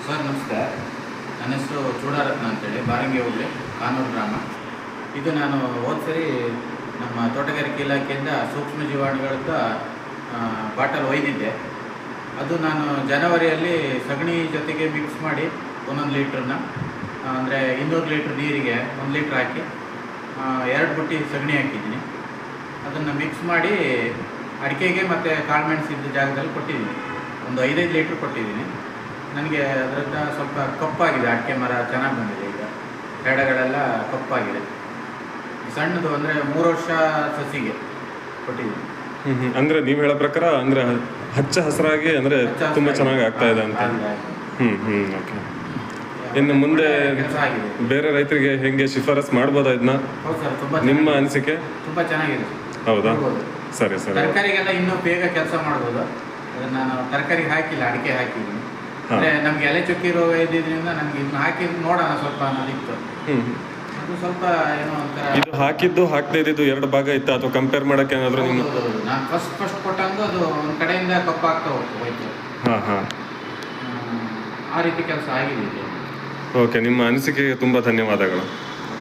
Sir ನಮಸ್ತೆ. ನನ್ನ ಹೆಸರು ಚೂಡಾರತ್ನ ಅಂತೇಳಿ, ಬಾರಂಗಿ ಹೋಬಳಿ, ಕಾನೂರು ಗ್ರಾಮ. ಇದು ನಾನು ಹೋದ ಸರಿ ನಮ್ಮ ತೋಟಗಾರಿಕೆ ಇಲಾಖೆಯಿಂದ ಸೂಕ್ಷ್ಮ ಜೀವಾಣುಗಳಿಂದ ಬಾಟಲ್ ಒಯ್ದಿದ್ದೆ. ಅದು ನಾನು ಜನವರಿಯಲ್ಲಿ ಸಗಣಿ ಜೊತೆಗೆ ಮಿಕ್ಸ್ ಮಾಡಿ 1 ಲೀಟ್ರನ್ನ, ಅಂದರೆ 200 ಲೀಟ್ರ್ ನೀರಿಗೆ 1 ಲೀಟ್ರ್ ಹಾಕಿ 2 ಬುಟ್ಟಿ ಸಗಣಿ ಹಾಕಿದ್ದೀನಿ. ಅದನ್ನು ಮಿಕ್ಸ್ ಮಾಡಿ ಅಡಿಕೆಗೆ ಮತ್ತು ಕಾಳುಮೆಣಸಿದ್ದ ಜಾಗದಲ್ಲಿ ಕೊಟ್ಟಿದ್ದೀನಿ. ಒಂದು 5 ಲೀಟ್ರ್ ಕೊಟ್ಟಿದ್ದೀನಿ. ನನಗೆ ಅದರಿಂದ ಸ್ವಲ್ಪ ಕಪ್ಪಾಗಿದೆ, ಅಡಿಕೆ ಮರ ಚೆನ್ನಾಗಿ ಬಂದಿದೆ. ಈಗ ಎಡಗಳೆಲ್ಲ ಕಪ್ಪಾಗಿದೆ. ಸಣ್ಣದು ಅಂದರೆ 3 ವರ್ಷ ಸಸಿಗೆ ಕೊಟ್ಟಿದ್ದೀನಿ. ಅಂದ್ರೆ ನೀವು ಹೇಳೋ ಪ್ರಕಾರ ಅಂದ್ರೆ ಹಚ್ಚ ಹಸಿರಾಗಿ ಅಂದ್ರೆ ತುಂಬಾ ಚೆನ್ನಾಗಿ ಆಗ್ತಾ ಇದೆ ಅಂತ. ಓಕೆ. ಇನ್ನು ಮುಂದೆ ಬೇರೆ ರೈತರಿಗೆ ಹೆಂಗೆ ಶಿಫಾರಸ್ ಮಾಡ್ಬೋದಾ ಇದನ್ನ? ಹೌದು ಸರ್, ತುಂಬ ನಿಮ್ಮ ಅನಿಸಿಕೆ? ತುಂಬ ಚೆನ್ನಾಗಿದೆ. ಹೌದಾ? ಸರಿ ಸರಿ. ತರಕಾರಿಗೆಲ್ಲ ಇನ್ನೂ ಬೇಗ ಕೆಲಸ ಮಾಡ್ಬೋದು. ಅದನ್ನು ನಾನು ತರಕಾರಿಗೆ ಹಾಕಿಲ್ಲ, ಅಡಿಕೆ ಹಾಕಿದ್ದೀನಿ. ಅಂದರೆ ನಮ್ಗೆ ಎಲೆ ಚುಕ್ಕಿ ರೋಗ ಇದ್ದಿದ್ದರಿಂದ ನನಗೆ ಇದನ್ನ ಹಾಕಿದ್ದು ನೋಡೋಣ ಸ್ವಲ್ಪ ಅನ್ನೋದಿತ್ತು. ಅದು ಸ್ವಲ್ಪ ಏನೋ ಒಂಥರ. ಇದು ಹಾಕಿದ್ದು ಹಾಕದೇ ಇದ್ದಿದ್ದು 2 ಭಾಗ ಇತ್ತು ಅಥವಾ ಕಂಪೇರ್ ಮಾಡಕ್ಕೆ ಏನಾದರೂ ನಿಮ್ಮ? ನಾನು ಫಸ್ಟ್ ಕೊಟ್ಟಂದು ಅದು ಒಂದು ಕಡೆಯಿಂದ ಕಪ್ಪಾಗ್ತಾ ಹೋಯ್ತು. ಹಾಂ ಆ ರೀತಿ ಕೆಲಸ ಆಗಿದೆ. ಓಕೆ, ನಿಮ್ಮ ಅನಿಸಿಕೆಗೆ ತುಂಬ ಧನ್ಯವಾದಗಳು.